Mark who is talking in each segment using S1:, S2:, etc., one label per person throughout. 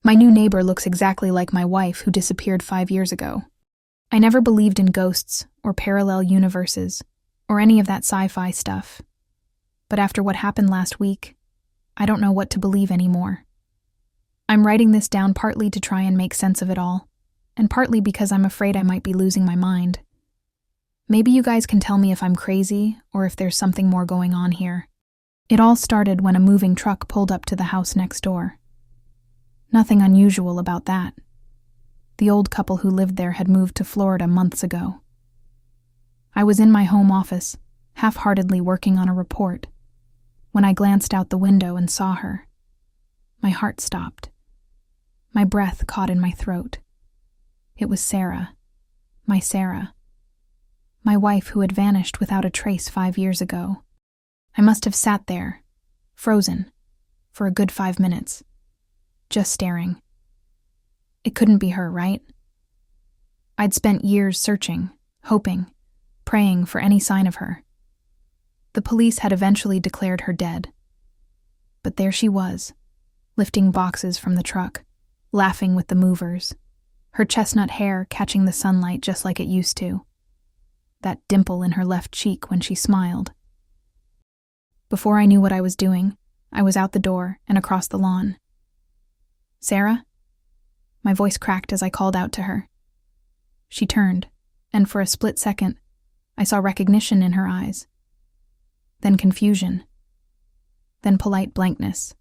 S1: My new neighbor looks exactly like my wife who disappeared 5 years ago. I never believed in ghosts or parallel universes or any of that sci-fi stuff. But after what happened last week, I don't know what to believe anymore. I'm writing this down partly to try and make sense of it all, and partly because I'm afraid I might be losing my mind. Maybe you guys can tell me if I'm crazy or if there's something more going on here. It all started when a moving truck pulled up to the house next door. Nothing unusual about that. The old couple who lived there had moved to Florida months ago. I was in my home office, half-heartedly working on a report, when I glanced out the window and saw her. My heart stopped. My breath caught in my throat. It was Sarah. My Sarah. My wife who had vanished without a trace 5 years ago. I must have sat there, frozen, for a good 5 minutes, just staring. It couldn't be her, right? I'd spent years searching, hoping, praying for any sign of her. The police had eventually declared her dead. But there she was, lifting boxes from the truck, laughing with the movers, her chestnut hair catching the sunlight just like it used to. That dimple in her left cheek when she smiled. Before I knew what I was doing, I was out the door and across the lawn. "Sarah?" My voice cracked as I called out to her. She turned, and for a split second, I saw recognition in her eyes. Then confusion. Then polite blankness.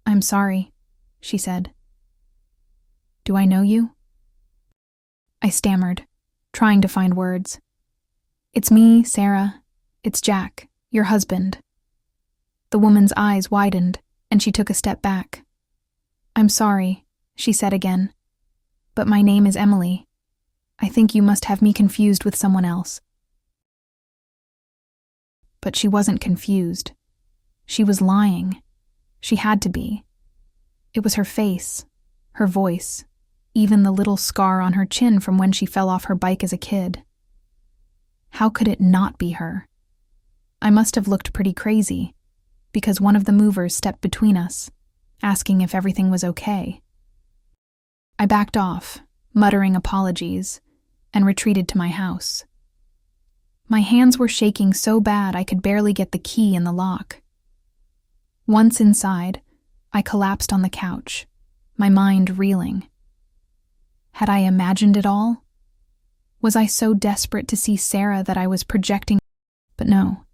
S1: "I'm sorry," she said. "Do I know you?" I stammered, trying to find words. "It's me, Sarah. It's Jack, your husband." The woman's eyes widened, and she took a step back. "I'm sorry," she said again, "but my name is Emily. I think you must have me confused with someone else." But she wasn't confused. She was lying. She had to be. It was her face, her voice, even the little scar on her chin from when she fell off her bike as a kid. How could it not be her? I must have looked pretty crazy, because one of the movers stepped between us, asking if everything was okay. I backed off, muttering apologies, and retreated to my house. My hands were shaking so bad I could barely get the key in the lock. Once inside, I collapsed on the couch, my mind reeling. Had I imagined it all? Was I so desperate to see Sarah that I was projecting? But no,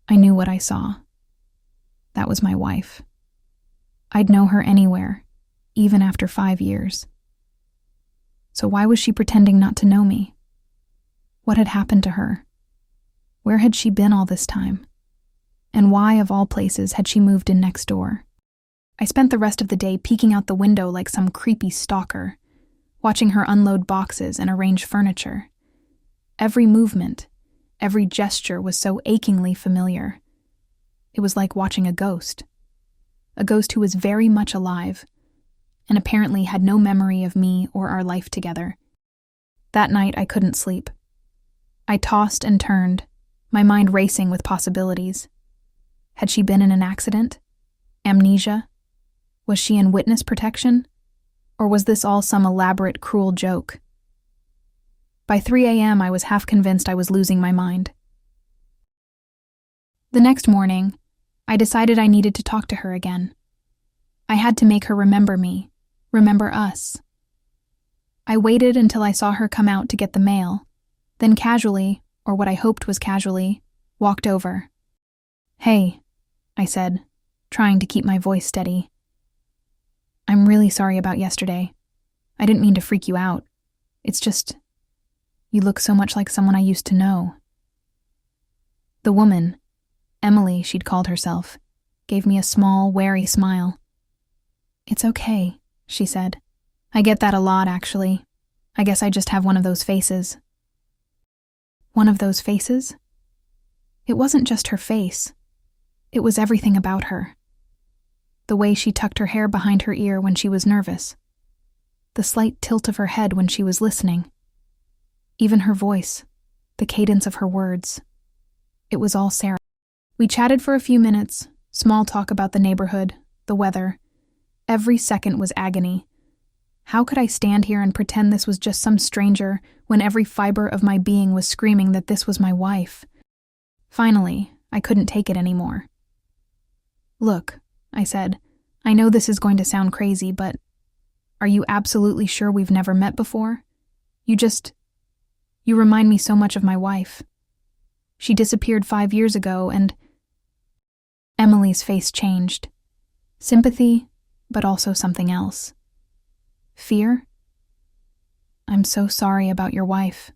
S1: I knew what I saw. That was my wife. I'd know her anywhere, even after 5 years. So why was she pretending not to know me? What had happened to her? Where had she been all this time? And why, of all places, had she moved in next door? I spent the rest of the day peeking out the window like some creepy stalker, watching her unload boxes and arrange furniture. Every movement, every gesture was so achingly familiar. It was like watching a ghost who was very much alive, and apparently had no memory of me or our life together. That night I couldn't sleep. I tossed and turned, my mind racing with possibilities. Had she been in an accident? Amnesia? Was she in witness protection? Or was this all some elaborate, cruel joke? By 3 a.m., I was half convinced I was losing my mind. The next morning, I decided I needed to talk to her again. I had to make her remember me, remember us. I waited until I saw her come out to get the mail, then casually, or what I hoped was casually, walked over. "Hey," I said, trying to keep my voice steady. "I'm really sorry about yesterday. I didn't mean to freak you out. It's just, you look so much like someone I used to know." The woman, Emily she'd called herself, gave me a small, wary smile. "It's okay," she said. "I get that a lot, actually. I guess I just have one of those faces." One of those faces? It wasn't just her face. It was everything about her. The way she tucked her hair behind her ear when she was nervous. The slight tilt of her head when she was listening. Even her voice, the cadence of her words. It was all Sarah. We chatted for a few minutes, small talk about the neighborhood, the weather, Every second was agony. How could I stand here and pretend this was just some stranger when every fiber of my being was screaming that this was my wife? Finally, I couldn't take it anymore. "Look," I said, "I know this is going to sound crazy, but are you absolutely sure we've never met before? You remind me so much of my wife. She disappeared 5 years ago and—" Emily's face changed. Sympathy, but also something else. Fear? "I'm so sorry about your wife,"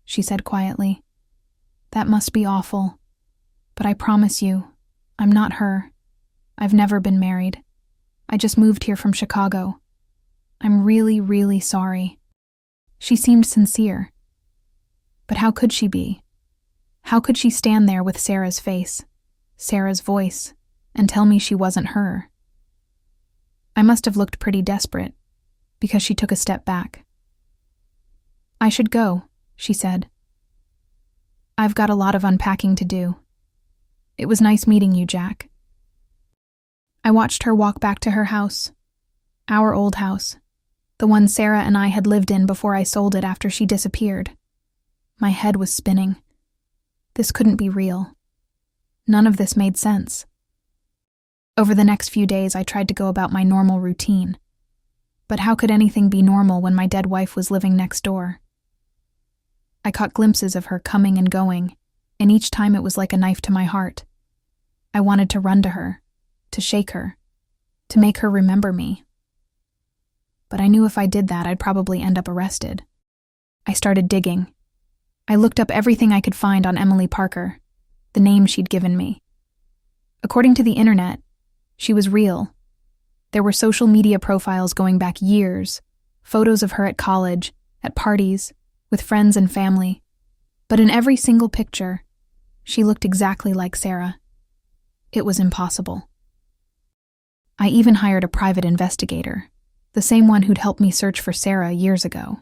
S1: she said quietly. "That must be awful. But I promise you, I'm not her. I've never been married. I just moved here from Chicago. I'm really, really sorry." She seemed sincere. But how could she be? How could she stand there with Sarah's face, Sarah's voice, and tell me she wasn't her? I must have looked pretty desperate, because she took a step back. "I should go," she said. "I've got a lot of unpacking to do. It was nice meeting you, Jack." I watched her walk back to her house, our old house, the one Sarah and I had lived in before I sold it after she disappeared. My head was spinning. This couldn't be real. None of this made sense. Over the next few days, I tried to go about my normal routine. But how could anything be normal when my dead wife was living next door? I caught glimpses of her coming and going, and each time it was like a knife to my heart. I wanted to run to her, to shake her, to make her remember me. But I knew if I did that, I'd probably end up arrested. I started digging. I looked up everything I could find on Emily Parker, the name she'd given me. According to the internet, she was real. There were social media profiles going back years, photos of her at college, at parties, with friends and family. But in every single picture, she looked exactly like Sarah. It was impossible. I even hired a private investigator, the same one who'd helped me search for Sarah years ago.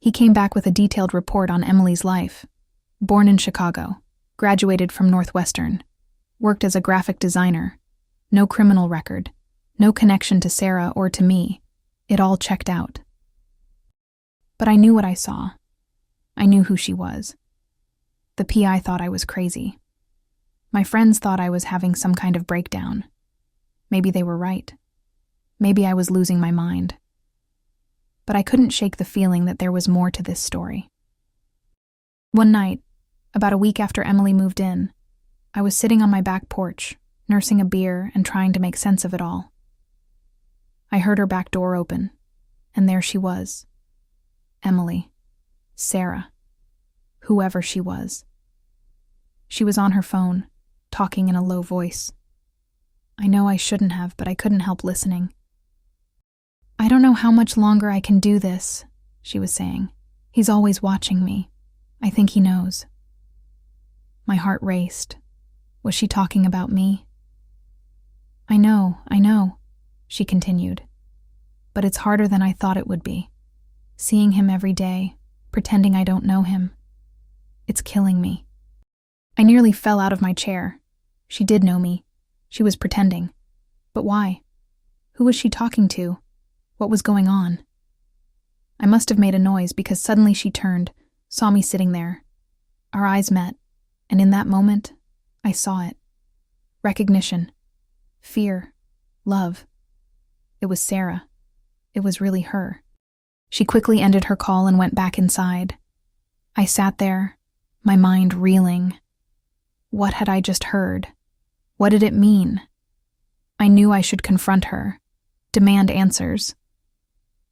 S1: He came back with a detailed report on Emily's life. Born in Chicago, graduated from Northwestern, worked as a graphic designer, no criminal record, no connection to Sarah or to me. It all checked out. But I knew what I saw. I knew who she was. The PI thought I was crazy. My friends thought I was having some kind of breakdown. Maybe they were right. Maybe I was losing my mind. But I couldn't shake the feeling that there was more to this story. One night, about a week after Emily moved in, I was sitting on my back porch, nursing a beer and trying to make sense of it all. I heard her back door open, and there she was. Emily. Sarah. Whoever she was. She was on her phone, talking in a low voice. I know I shouldn't have, but I couldn't help listening. "I don't know how much longer I can do this," she was saying. "He's always watching me. I think he knows." My heart raced. Was she talking about me? I know, she continued. But it's harder than I thought it would be. Seeing him every day, pretending I don't know him. It's killing me." I nearly fell out of my chair. She did know me. She was pretending. But why? Who was she talking to? What was going on? I must have made a noise because suddenly she turned, saw me sitting there. Our eyes met, and in that moment, I saw it. Recognition. Fear. Love. It was Sarah. It was really her. She quickly ended her call and went back inside. I sat there, my mind reeling. What had I just heard? What did it mean? I knew I should confront her, demand answers.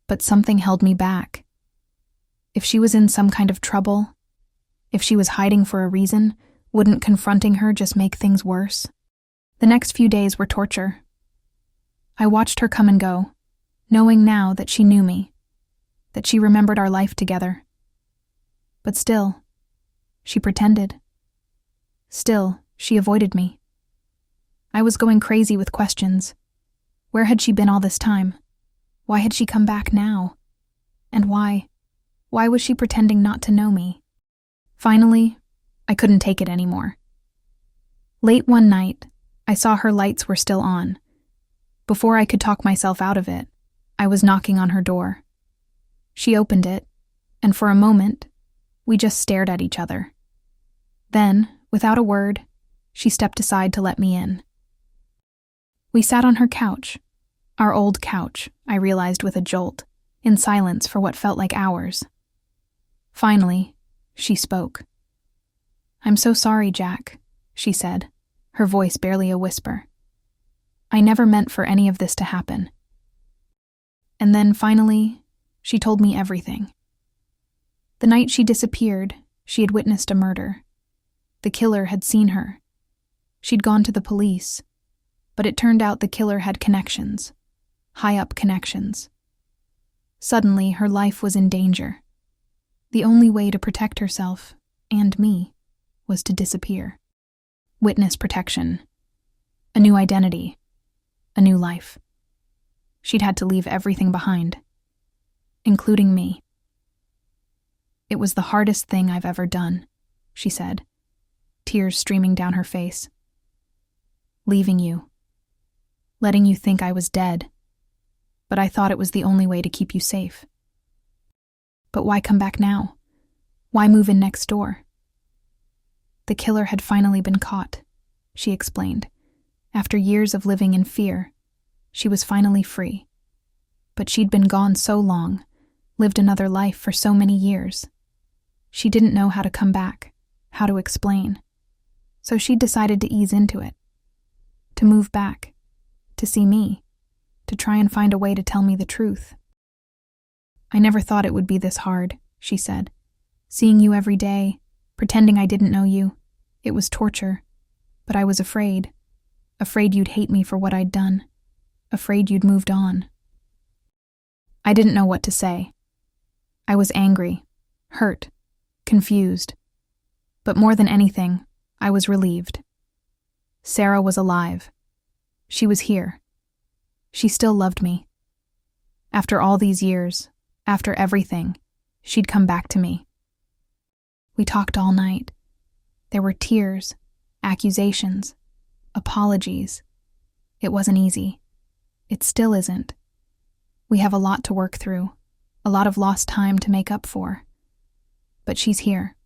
S1: But something held me back. If she was in some kind of trouble, if she was hiding for a reason, wouldn't confronting her just make things worse? The next few days were torture. I watched her come and go, knowing now that she knew me, that she remembered our life together. But still, she pretended. Still, she avoided me. I was going crazy with questions. Where had she been all this time? Why had she come back now? And why? Why was she pretending not to know me? Finally, I couldn't take it anymore. Late one night, I saw her lights were still on. Before I could talk myself out of it, I was knocking on her door. She opened it, and for a moment, we just stared at each other. Then, without a word, she stepped aside to let me in. We sat on her couch, our old couch, I realized with a jolt, in silence for what felt like hours. Finally, she spoke. "I'm so sorry, Jack," she said, her voice barely a whisper. "I never meant for any of this to happen." And then, finally, she told me everything. The night she disappeared, she had witnessed a murder. The killer had seen her. She'd gone to the police, but it turned out the killer had connections, high-up connections. Suddenly, her life was in danger. The only way to protect herself, and me, was to disappear. Witness protection. A new identity. A new life. She'd had to leave everything behind, including me. "It was the hardest thing I've ever done," she said, tears streaming down her face. "Leaving you. Letting you think I was dead. But I thought it was the only way to keep you safe. But why come back now? Why move in next door?" The killer had finally been caught, she explained. After years of living in fear, she was finally free. But she'd been gone so long, lived another life for so many years. She didn't know how to come back, how to explain. So she decided to ease into it, to move back, to see me, to try and find a way to tell me the truth. "I never thought it would be this hard," she said. "Seeing you every day, pretending I didn't know you. It was torture. But I was afraid. Afraid you'd hate me for what I'd done. Afraid you'd moved on." I didn't know what to say. I was angry, hurt, confused. But more than anything, I was relieved. Sarah was alive. She was here. She still loved me. After all these years, after everything, she'd come back to me. We talked all night. There were tears, accusations, apologies. It wasn't easy. It still isn't. We have a lot to work through, a lot of lost time to make up for. But she's here.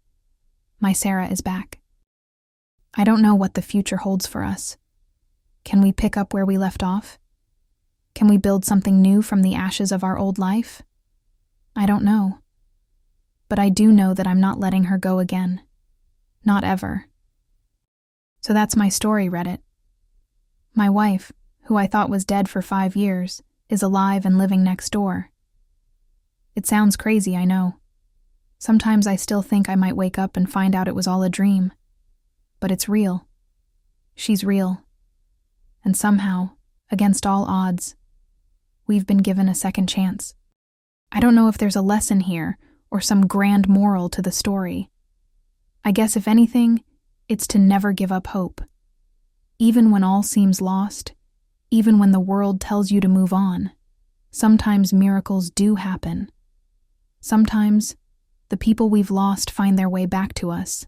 S1: My Sarah is back. I don't know what the future holds for us. Can we pick up where we left off? Can we build something new from the ashes of our old life? I don't know. But I do know that I'm not letting her go again. Not ever. So that's my story, Reddit. My wife, who I thought was dead for 5 years, is alive and living next door. It sounds crazy, I know. Sometimes I still think I might wake up and find out it was all a dream. But it's real. She's real. And somehow, against all odds, we've been given a second chance. I don't know if there's a lesson here or some grand moral to the story. I guess if anything, it's to never give up hope. Even when all seems lost, even when the world tells you to move on, sometimes miracles do happen. Sometimes, the people we've lost find their way back to us.